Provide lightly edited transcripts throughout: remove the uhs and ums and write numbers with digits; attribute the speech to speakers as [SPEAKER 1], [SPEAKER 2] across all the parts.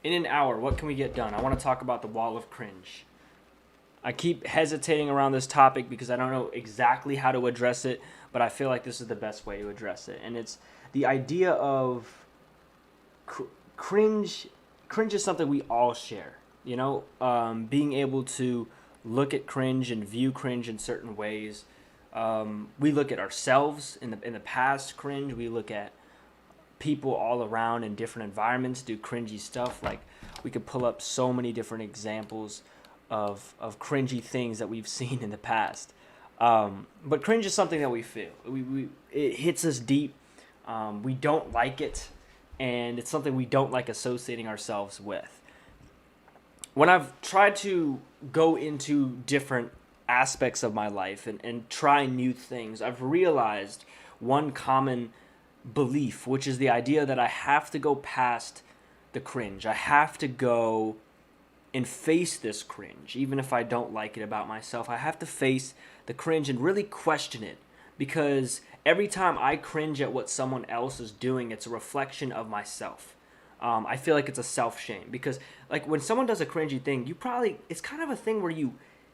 [SPEAKER 1] In an hour, what can we get done? I want to talk about the wall of cringe. I keep hesitating around this topic because I don't know exactly how to address it, but I feel like this is the best way to address it. And it's the idea of cr- cringe. Cringe is something we all share. Being able to look at cringe and view cringe in certain ways. We look at ourselves in the past cringe. We look at people all around in different environments do cringy stuff. Like, we could pull up so many different examples of cringy things that we've seen in the past. But cringe is something that we feel. It hits us deep. We don't like it, and it's something we don't like associating ourselves with. When I've tried to go into different aspects of my life and try new things, I've realized one common belief, which is the idea that I have to go past the cringe. I have to go and face this cringe, even if I don't like it about myself. I have to face the cringe and really question it, because every time I cringe at what someone else is doing, it's a reflection of myself. I feel like it's a self shame because, like, when someone does a cringy thing, it's kind of a thing where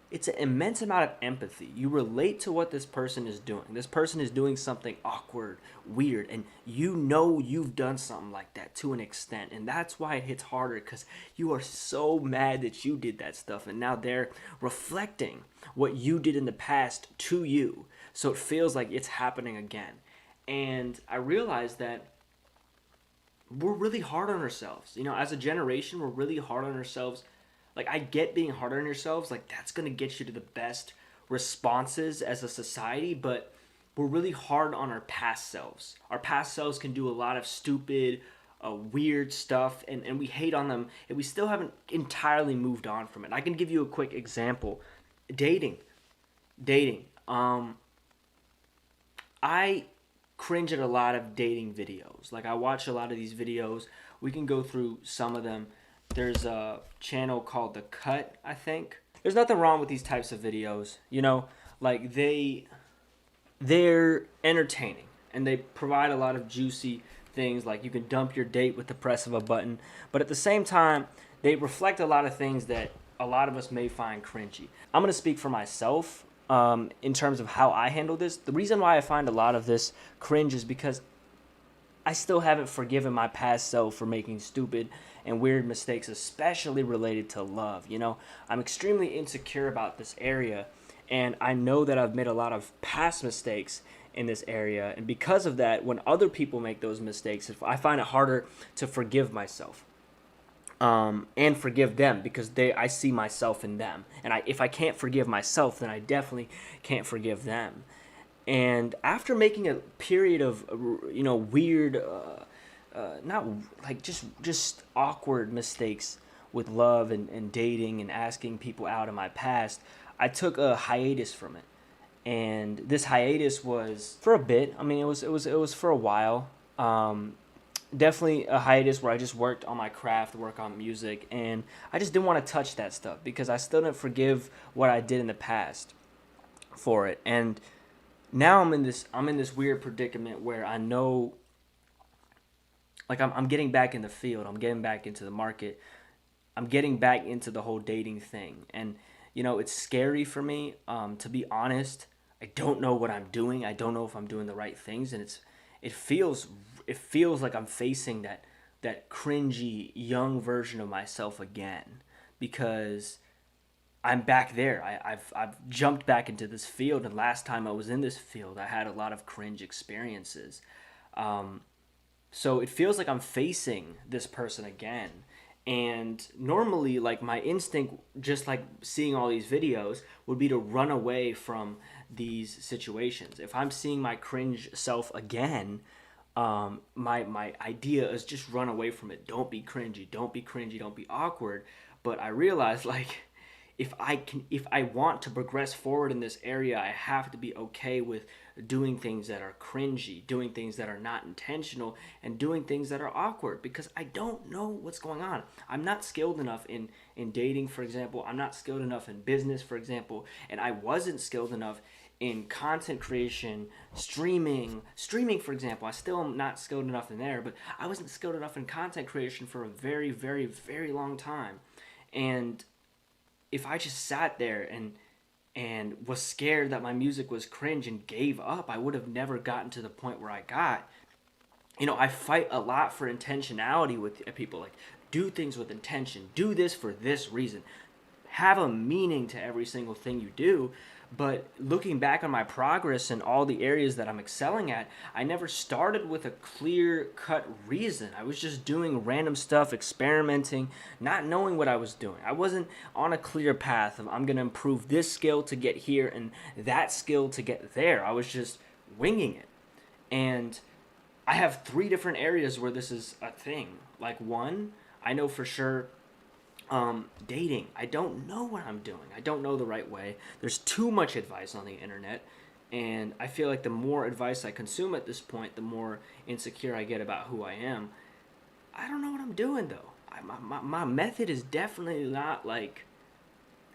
[SPEAKER 1] it's an immense amount of empathy. You relate to what this person is doing. This person is doing something awkward, weird, and you've done something like that to an extent. And that's why it hits harder, because you are so mad that you did that stuff. And now they're reflecting what you did in the past to you. So it feels like it's happening again. And I realized that we're really hard on ourselves. As a generation, we're really hard on ourselves. Like, I get being hard on yourselves, like, that's going to get you to the best responses as a society, but we're really hard on our past selves. Our past selves can do a lot of stupid, weird stuff, and we hate on them, and we still haven't entirely moved on from it. I can give you a quick example. Dating. Dating. I cringe at a lot of dating videos. Like, I watch a lot of these videos. We can go through some of them. There's a channel called The Cut, I think. There's nothing wrong with these types of videos. Like, they're entertaining, and they provide a lot of juicy things. Like, you can dump your date with the press of a button. But at the same time, they reflect a lot of things that a lot of us may find cringy. I'm going to speak for myself in terms of how I handle this. The reason why I find a lot of this cringe is because I still haven't forgiven my past self for making stupid and weird mistakes, especially related to love. I'm extremely insecure about this area, and I know that I've made a lot of past mistakes in this area. And because of that, when other people make those mistakes, I find it harder to forgive myself and forgive them, because I see myself in them. And if I can't forgive myself, then I definitely can't forgive them. And after making a period of weird, not like just awkward mistakes with love and dating and asking people out in my past, I took a hiatus from it. And this hiatus was for a bit. I mean, it was for a while. Definitely a hiatus where I just worked on my craft, work on music, and I just didn't want to touch that stuff because I still didn't forgive what I did in the past for it. And now I'm in this weird predicament where I know, like, I'm getting back in the field, I'm getting back into the market, I'm getting back into the whole dating thing, and it's scary for me. To be honest, I don't know what I'm doing. I don't know if I'm doing the right things, and it feels like I'm facing that cringy young version of myself again, because I'm back there. I've jumped back into this field, and last time I was in this field, I had a lot of cringe experiences. So it feels like I'm facing this person again. And normally, like, my instinct, just like seeing all these videos, would be to run away from these situations. If I'm seeing my cringe self again, my idea is just run away from it. Don't be cringy. Don't be cringy. Don't be awkward. But I realize, like, if I want to progress forward in this area, I have to be okay with doing things that are cringy, doing things that are not intentional, and doing things that are awkward, because I don't know what's going on. I'm not skilled enough in dating, for example. I'm not skilled enough in business, for example, and I wasn't skilled enough in content creation, streaming for example. I still am not skilled enough in there, but I wasn't skilled enough in content creation for a very, very, very long time. And if I just sat there and was scared that my music was cringe and gave up, I would have never gotten to the point where I got. I fight a lot for intentionality with people. Like, do things with intention. Do this for this reason. Have a meaning to every single thing you do. But looking back on my progress and all the areas that I'm excelling at, I never started with a clear-cut reason. I was just doing random stuff, experimenting, not knowing what I was doing. I wasn't on a clear path of I'm going to improve this skill to get here and that skill to get there. I was just winging it. And I have 3 different areas where this is a thing. Like, one, I know for sure dating. I don't know what I'm doing. I don't know the right way. There's too much advice on the internet, and I feel like the more advice I consume at this point, the more insecure I get about who I am. I don't know what I'm doing though. My method is definitely not like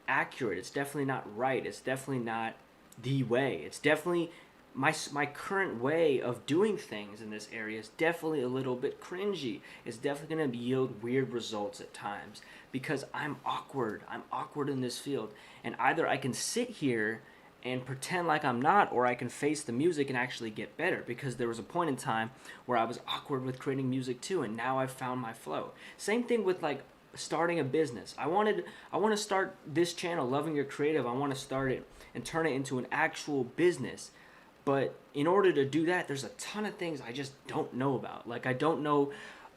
[SPEAKER 1] accurate. It's definitely not right. It's definitely not the way. It's definitely my current way of doing things in this area is definitely a little bit cringy. It's definitely going to yield weird results at times because I'm awkward. I'm awkward in this field. And either I can sit here and pretend like I'm not, or I can face the music and actually get better, because there was a point in time where I was awkward with creating music too, and now I've found my flow. Same thing with like starting a business. I want to start this channel, Loving Your Creative. I want to start it and turn it into an actual business. But in order to do that, there's a ton of things I just don't know about. Like, I don't know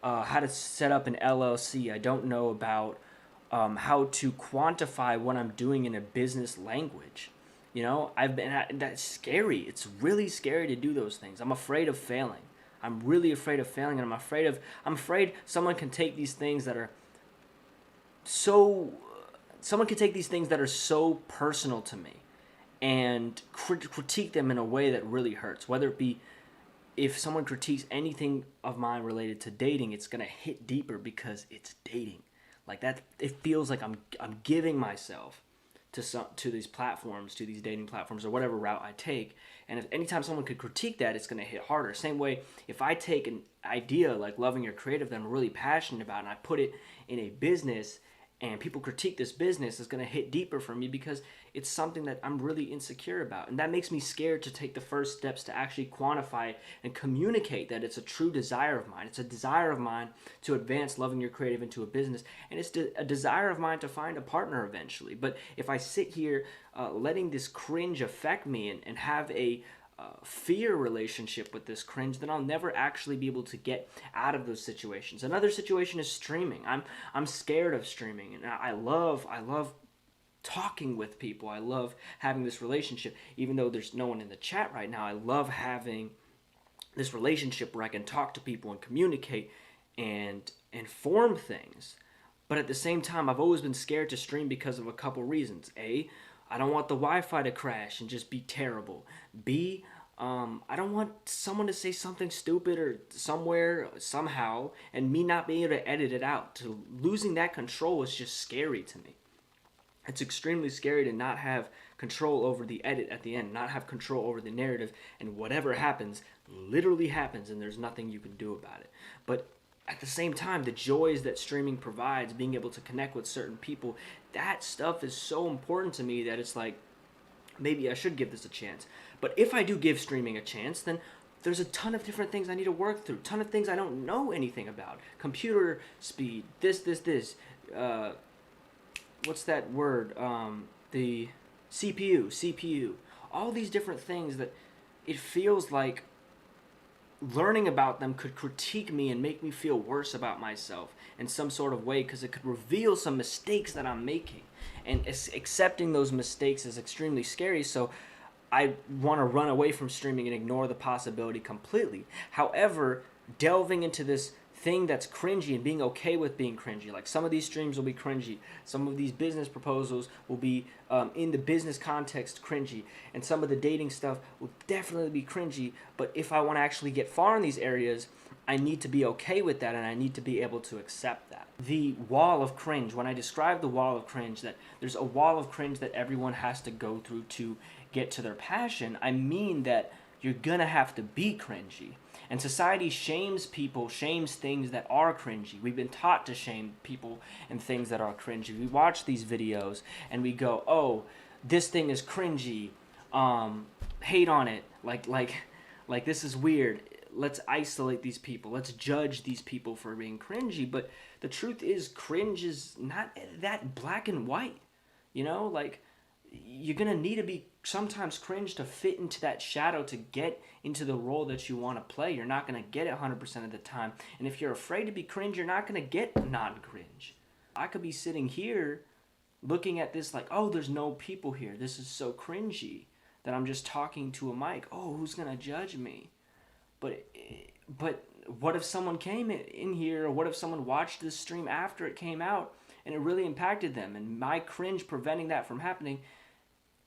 [SPEAKER 1] how to set up an LLC. I don't know about how to quantify what I'm doing in a business language. That's scary. It's really scary to do those things. I'm afraid of failing. I'm really afraid of failing, and I'm afraid someone can take these things that are so personal to me and critique them in a way that really hurts. Whether it be, if someone critiques anything of mine related to dating, it's gonna hit deeper because it's dating. Like that, it feels like I'm giving myself to these platforms, to these dating platforms, or whatever route I take. And if anytime someone could critique that, it's gonna hit harder. Same way, if I take an idea like Loving Your Creative that I'm really passionate about and I put it in a business, and people critique this business, is going to hit deeper for me because it's something that I'm really insecure about. And that makes me scared to take the first steps to actually quantify and communicate that it's a true desire of mine. It's a desire of mine to advance Loving Your Creative into a business. And it's a desire of mine to find a partner eventually. But if I sit here letting this cringe affect me and have a fear relationship with this cringe, then I'll never actually be able to get out of those situations. Another situation is streaming. I'm scared of streaming, and I love talking with people. I love having this relationship, even though there's no one in the chat right now. I love having this relationship where I can talk to people and communicate and form things. But at the same time, I've always been scared to stream because of a couple reasons. A, I don't want the Wi-Fi to crash and just be terrible. B, I don't want someone to say something stupid or somewhere, somehow, and me not being able to edit it out. Losing that control is just scary to me. It's extremely scary to not have control over the edit at the end, not have control over the narrative, and whatever happens, literally happens, and there's nothing you can do about it. But at the same time, the joys that streaming provides, being able to connect with certain people, that stuff is so important to me that it's like, maybe I should give this a chance. But if I do give streaming a chance, then there's a ton of different things I need to work through, ton of things I don't know anything about. Computer speed, this. What's that word? The CPU. All these different things that it feels like learning about them could critique me and make me feel worse about myself in some sort of way, because it could reveal some mistakes that I'm making. And accepting those mistakes is extremely scary, so I want to run away from streaming and ignore the possibility completely. However, delving into this thing that's cringy and being okay with being cringy, like some of these streams will be cringy, some of these business proposals will be in the business context cringy, and some of the dating stuff will definitely be cringy. But if I want to actually get far in these areas, I need to be okay with that, and I need to be able to accept that. The wall of cringe, when I describe the wall of cringe, that there's a wall of cringe that everyone has to go through to get to their passion, I mean that you're gonna have to be cringy. And society shames people, shames things that are cringy. We've been taught to shame people and things that are cringy. We watch these videos and we go, oh, this thing is cringy. Hate on it. Like this is weird. Let's isolate these people. Let's judge these people for being cringy. But the truth is, cringe is not that black and white. You know, like, you're going to need to be sometimes cringe to fit into that shadow, to get into the role that you want to play. You're not going to get it 100% of the time. And if you're afraid to be cringe, you're not going to get non-cringe. I could be sitting here looking at this like, oh, there's no people here. This is so cringy that I'm just talking to a mic. Oh, who's going to judge me? But what if someone came in here, or what if someone watched this stream after it came out and it really impacted them, and my cringe preventing that from happening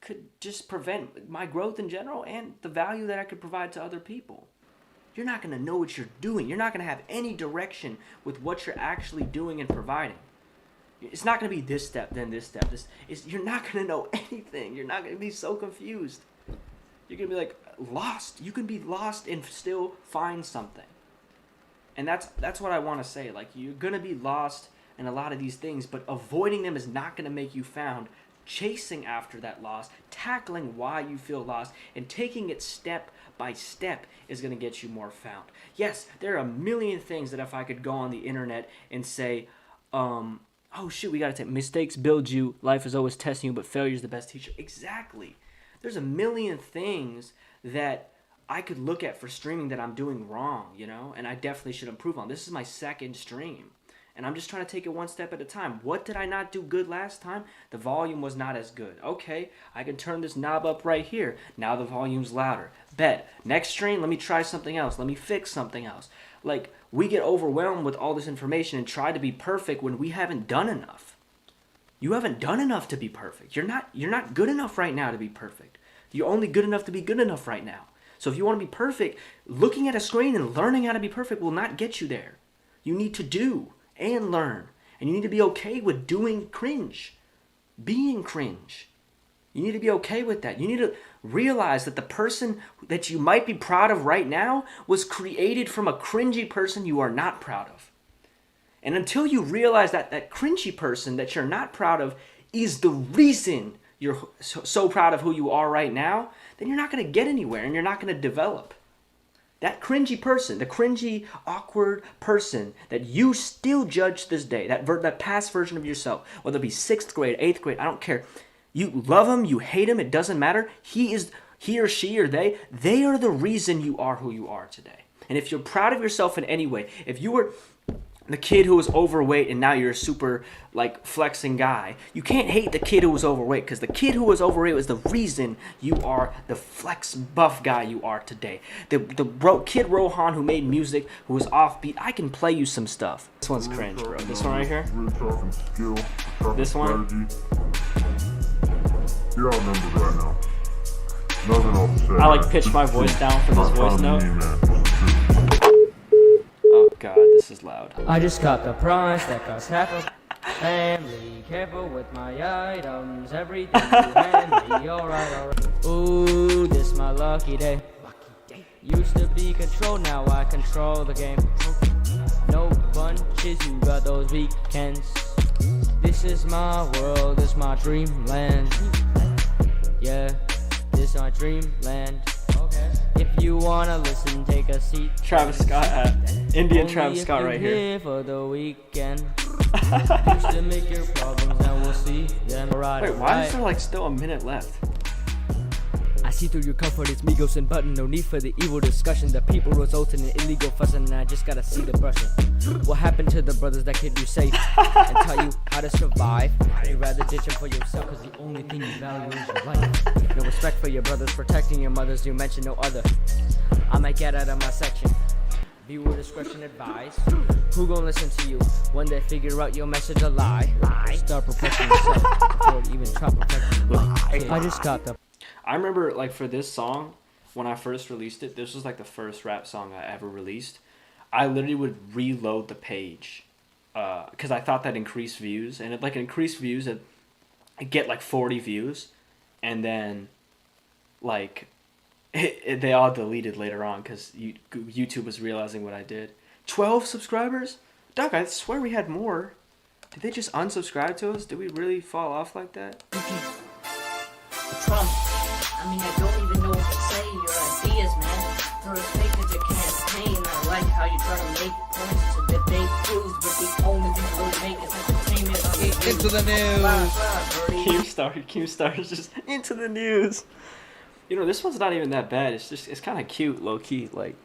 [SPEAKER 1] could just prevent my growth in general and the value that I could provide to other people. You're not going to know what you're doing. You're not going to have any direction with what you're actually doing and providing. It's not going to be this step, then this step. You're not going to know anything. You're not going to be so confused. You're going to be like lost. You can be lost and still find something. And that's what I want to say. Like, you're going to be lost in a lot of these things, but avoiding them is not going to make you found. Chasing after that loss, tackling why you feel lost, and taking it step by step is going to get you more found. Yes, there are a million things that if I could go on the internet and say, oh shoot, we got to take mistakes build you, life is always testing you, but failure is the best teacher. Exactly. There's a million things that I could look at for streaming that I'm doing wrong, you know, and I definitely should improve on. This is my second stream. And I'm just trying to take it one step at a time. What did I not do good last time? The volume was not as good. Okay, I can turn this knob up right here. Now the volume's louder. Bet. Next stream, let me try something else. Let me fix something else. Like, we get overwhelmed with all this information and try to be perfect when we haven't done enough. You haven't done enough to be perfect. You're not good enough right now to be perfect. You're only good enough to be good enough right now. So if you want to be perfect, looking at a screen and learning how to be perfect will not get you there. You need to do and learn. And you need to be okay with doing cringe. Being cringe. You need to be okay with that. You need to realize that the person that you might be proud of right now was created from a cringy person you are not proud of. And until you realize that that cringy person that you're not proud of is the reason you're so proud of who you are right now, then you're not going to get anywhere and you're not going to develop. That cringy person, the cringy, awkward person that you still judge to this day, that past version of yourself, whether it be 6th grade, 8th grade, I don't care. You love him, you hate him, it doesn't matter. He or she or they are the reason you are who you are today. And if you're proud of yourself in any way, if you were the kid who was overweight and now you're a super like flexing guy, you can't hate the kid who was overweight, because the kid who was overweight was the reason you are the flex buff guy you are today. The kid Rohan who made music, who was offbeat, I can play you some stuff. This one's cringe, bro. This one right here. This one.
[SPEAKER 2] You're outnumbered right now. Nothing else to say.
[SPEAKER 1] I like pitch my voice down for this voice note. Oh god, this is loud.
[SPEAKER 3] I just got the price that costs half a family. Careful with my items, everything you hand me. Alright. Ooh, this my lucky day. Used to be controlled, now I control the game. No bunches, you got those weekends. This is my world, this my dreamland. Yeah, this my dreamland. Okay. If you wanna listen, take a seat.
[SPEAKER 1] Travis Scott, Indian Travis Scott right here.
[SPEAKER 3] For the weekend. Used to make your problems, and we'll see them.
[SPEAKER 1] Wait, why is there like still a minute left?
[SPEAKER 3] I see through your comfort, it's Migos and Button. No need for the evil discussion. The people result in an illegal fussing, and I just gotta see the brushing. What happened to the brothers that kept you safe and taught you how to survive? You'd rather ditch them for yourself, cause the only thing you value is your life. No respect for your brothers, protecting your mothers, you mention no other. I might get out of my section. Viewer discretion advised. Who gon' listen to you when they figure out your message a lie? Start protecting yourself before you even try protecting your life. I just got the...
[SPEAKER 1] I remember, like, for this song, when I first released it, this was, like, the first rap song I ever released. I literally would reload the page because I thought that increased views. And it, like, increased views, it'd get, like, 40 views. And then like they all deleted later on because YouTube was realizing what I did. 12 subscribers? Doug, I swear we had more. Did they just unsubscribe to us? Did we really fall off like that?
[SPEAKER 4] Trump, I mean, I don't even know what to say. Your ideas, man. For as fake as your campaign, I like how you try to make points to debate proves, but the only thing we'll make is entertainment.
[SPEAKER 5] Into the news.
[SPEAKER 1] Keemstar is just into the news. You know, this one's not even that bad. It's kind of cute, low key. Like,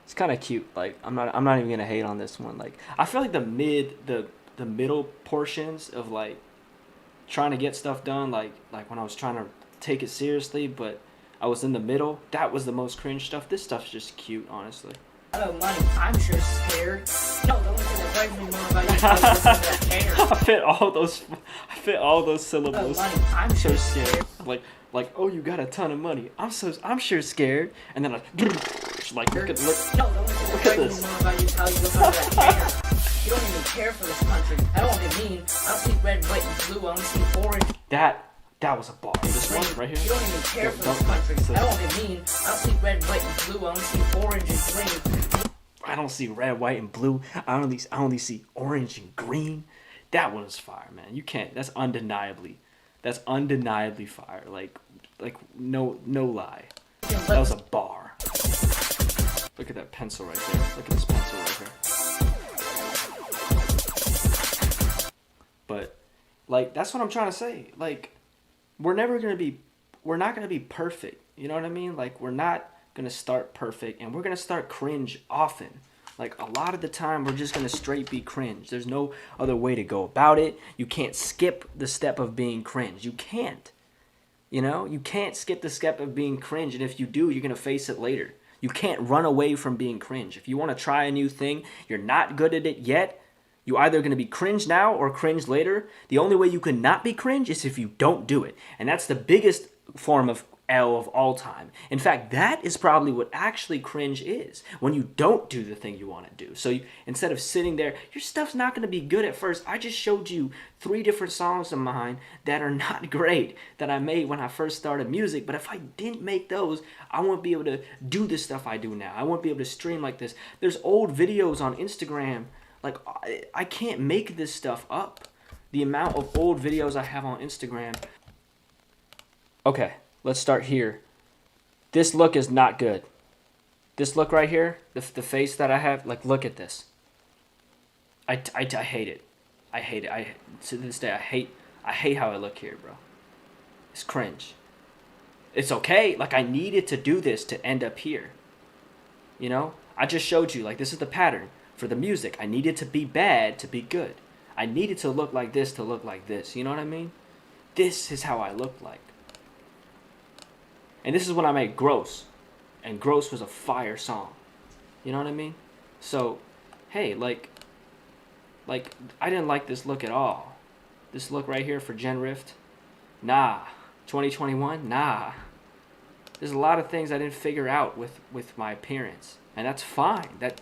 [SPEAKER 1] it's kind of cute. Like, I'm not even gonna hate on this one. Like, I feel like the middle portions of like trying to get stuff done, like when I was trying to take it seriously, but I was in the middle. That was the most cringe stuff. This stuff's just cute, honestly.
[SPEAKER 4] Oh, money, I'm sure scared. No, don't look at the right more about you.
[SPEAKER 1] I fit all those syllables.
[SPEAKER 4] Oh, money, I'm sure scared.
[SPEAKER 1] Like, oh, you got a ton of money. I'm sure scared. And then like look
[SPEAKER 4] No,
[SPEAKER 1] at
[SPEAKER 4] don't look at the right
[SPEAKER 1] this.
[SPEAKER 4] more about you. How you look under that hair. You don't even care for this country. I don't want to mean. I don't see red, white, and blue. I don't see orange.
[SPEAKER 1] That was a bar. This one right here.
[SPEAKER 4] You don't even care for this country. I don't want to mean. I don't see red, white, and blue. I don't see orange and green.
[SPEAKER 1] I don't see red, white, and blue. I only see orange and green. That one is fire, man. You can't. That's undeniably fire. Like no lie. That was a bar. Look at that pencil right there. Look at this pencil right here. But like that's what I'm trying to say. Like we're not gonna be perfect. You know what I mean? Like we're not gonna start perfect, and we're gonna start cringe often. Like a lot of the time, we're just gonna straight be cringe. There's no other way to go about it. You can't skip the step of being cringe. You can't. You know, you can't skip the step of being cringe, and if you do, you're gonna face it later. You can't run away from being cringe. If you want to try a new thing, you're not good at it yet. You're either going to be cringe now or cringe later. The only way you can not be cringe is if you don't do it. And that's the biggest form of L of all time. In fact, that is probably what actually cringe is. When you don't do the thing you want to do. So instead of sitting there, your stuff's not going to be good at first. I just showed you 3 different songs of mine that are not great that I made when I first started music. But if I didn't make those, I wouldn't be able to do the stuff I do now. I wouldn't be able to stream like this. There's old videos on Instagram. Like, I can't make this stuff up. The amount of old videos I have on Instagram. Okay, let's start here. This look is not good. This look right here, the face that I have, like, look at this. I hate it. I hate it. To this day, I hate how I look here, bro. It's cringe. It's okay. Like, I needed to do this to end up here. You know? I just showed you, like, this is the pattern. For the music, I needed to be bad to be good. I needed to look like this to look like this. You know what I mean? This is how I look like. And this is when I made Gross. And Gross was a fire song. You know what I mean? So, hey, like I didn't like this look at all. This look right here for Gen Rift, nah. 2021, nah. There's a lot of things I didn't figure out with my appearance. And that's fine. That's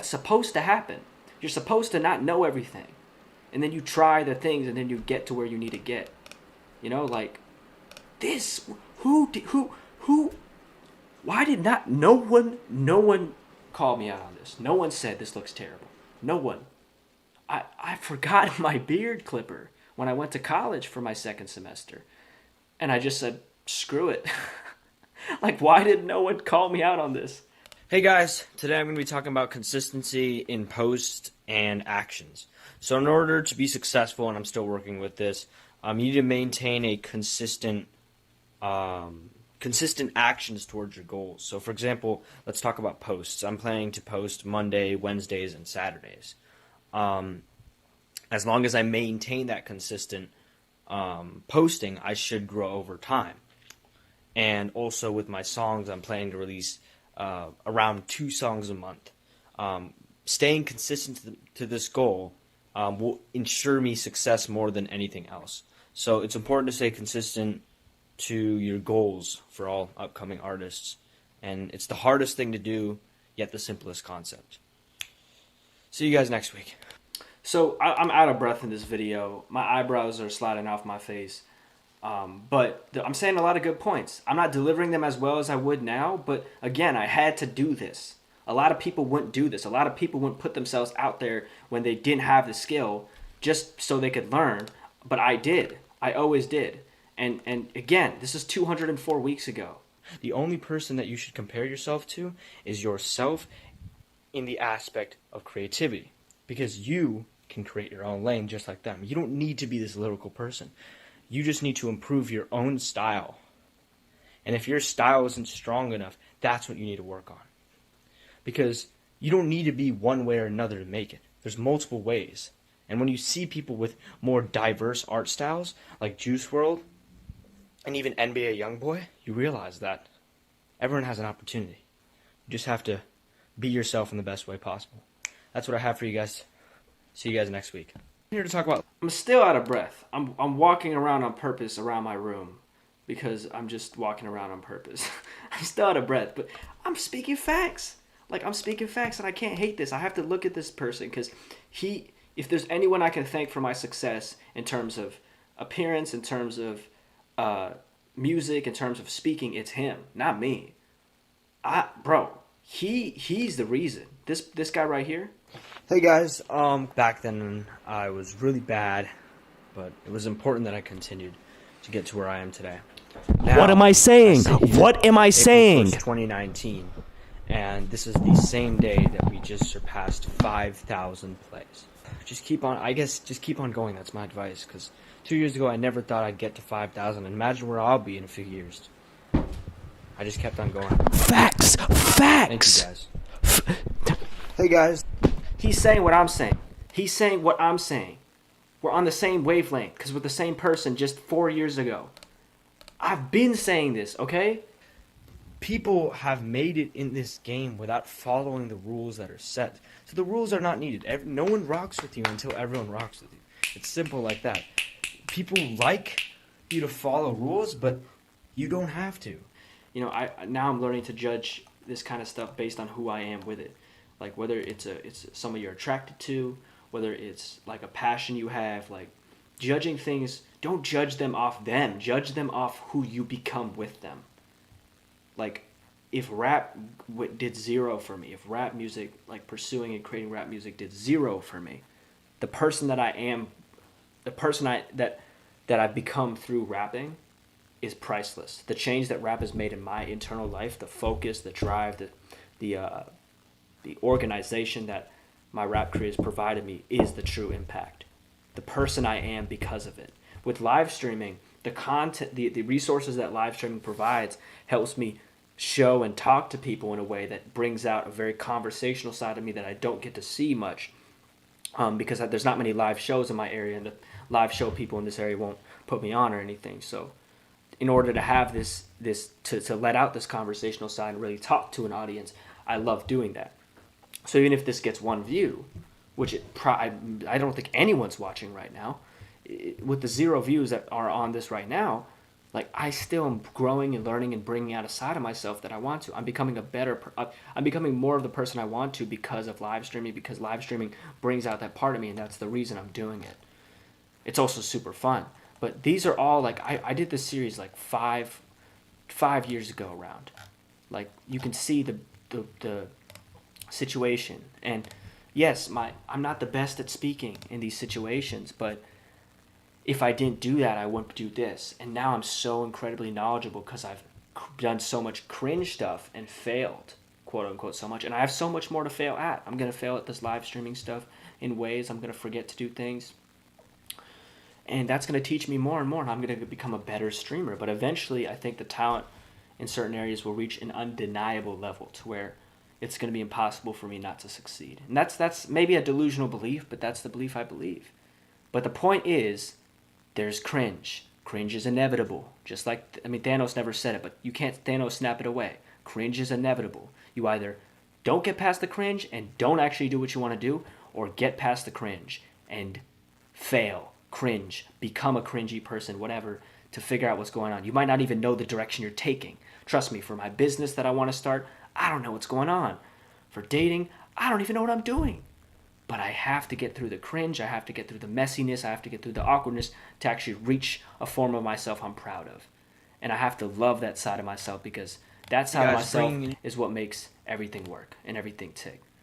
[SPEAKER 1] supposed to happen. You're supposed to not know everything. And then you try the things and then you get to where you need to get. You know, like this why did not no one called me out on this. No one said this looks terrible. No one. I forgot my beard clipper when I went to college for my second semester. And I just said, screw it. Like, why did no one call me out on this?
[SPEAKER 3] Hey guys, today I'm going to be talking about consistency in post and actions. So in order to be successful, and I'm still working with this, you need to maintain a consistent actions towards your goals. So for example, let's talk about posts. I'm planning to post Monday, Wednesdays, and Saturdays. As long as I maintain that consistent posting, I should grow over time. And also with my songs, I'm planning to release around 2 songs a month. Staying consistent to this goal will ensure me success more than anything else. So it's important to stay consistent to your goals for all upcoming artists. And it's the hardest thing to do, yet the simplest concept. See you guys next week.
[SPEAKER 1] So I'm out of breath in this video. My eyebrows are sliding off my face. But I'm saying a lot of good points. I'm not delivering them as well as I would now, but again, I had to do this. A lot of people wouldn't do this. A lot of people wouldn't put themselves out there when they didn't have the skill just so they could learn. But I did. I always did. And again, this is 204 weeks ago.
[SPEAKER 6] The only person that you should compare yourself to is yourself in the aspect of creativity. Because you can create your own lane just like them. You don't need to be this lyrical person. You just need to improve your own style. And if your style isn't strong enough, that's what you need to work on. Because you don't need to be one way or another to make it. There's multiple ways. And when you see people with more diverse art styles, like Juice WRLD, and even NBA YoungBoy, you realize that everyone has an opportunity. You just have to be yourself in the best way possible. That's what I have for you guys. See you guys next week. I'm here to talk about...
[SPEAKER 1] I'm still out of breath. I'm walking around on purpose around my room because I'm just walking around on purpose. I'm still out of breath, but I'm speaking facts. Like, I'm speaking facts, and I can't hate this. I have to look at this person because if there's anyone I can thank for my success in terms of appearance, in terms of music, in terms of speaking, it's him, not me. He's the reason. This guy right here.
[SPEAKER 6] Hey guys, back then I was really bad, but it was important that I continued to get to where I am today. Now,
[SPEAKER 1] What am I saying?
[SPEAKER 6] What am I saying? 2019, and this is the same day that we just surpassed 5,000 plays. Just keep on going. That's my advice, because 2 years ago I never thought I'd get to 5,000. Imagine where I'll be in a few years. I just kept on going.
[SPEAKER 1] Facts.
[SPEAKER 6] Thank you guys. Hey guys.
[SPEAKER 1] He's saying what I'm saying. He's saying what I'm saying. We're on the same wavelength because we're the same person just 4 years ago. I've been saying this, okay?
[SPEAKER 6] People have made it in this game without following the rules that are set. So the rules are not needed. No one rocks with you until everyone rocks with you. It's simple like that. People like you to follow rules, but you don't have to.
[SPEAKER 1] You know, now I'm learning to judge this kind of stuff based on who I am with it. Like whether it's someone you're attracted to, whether it's like a passion you have, like judging things, don't judge them off them. Judge them off who you become with them. Like if rap did zero for me, if rap music, like pursuing and creating rap music did zero for me, the person that I am, the person that I've become through rapping is priceless. The change that rap has made in my internal life, the focus, the drive, the organization that my rap career has provided me is the true impact. The person I am because of it. With live streaming, the content, the resources that live streaming provides helps me show and talk to people in a way that brings out a very conversational side of me that I don't get to see much because there's not many live shows in my area, and the live show people in this area won't put me on or anything. So in order to have this to let out this conversational side and really talk to an audience, I love doing that. So even if this gets one view, which I don't think anyone's watching right now, with the 0 views that are on this right now, like I still am growing and learning and bringing out a side of myself that I want to. I'm becoming I'm becoming more of the person I want to because of live streaming, because live streaming brings out that part of me, and that's the reason I'm doing it. It's also super fun. But these are all like, I did this series like five years ago around. Like you can see the situation, and yes, I'm not the best at speaking in these situations, but if I didn't do that, I wouldn't do this. And now I'm so incredibly knowledgeable because I've done so much cringe stuff and failed, quote unquote, so much, and I have so much more to fail at. I'm gonna fail at this live streaming stuff in ways. I'm gonna forget to do things, and that's gonna teach me more and more, and I'm gonna become a better streamer. But eventually, I think the talent in certain areas will reach an undeniable level to where it's going to be impossible for me not to succeed. And that's maybe a delusional belief, but that's the belief I believe. But the point is, there's cringe. Cringe is inevitable. Just like, Thanos never said it, but you can't Thanos snap it away. Cringe is inevitable. You either don't get past the cringe and don't actually do what you want to do, or get past the cringe and fail, cringe, become a cringy person, whatever, to figure out what's going on. You might not even know the direction you're taking. Trust me, for my business that I want to start, I don't know what's going on. For dating, I don't even know what I'm doing. but I have to get through the cringe, I have to get through the messiness, I have to get through the awkwardness to actually reach a form of myself I'm proud of. And I have to love that side of myself, because that side of
[SPEAKER 6] guys
[SPEAKER 1] myself
[SPEAKER 6] bring-
[SPEAKER 1] is what makes everything work and everything tick.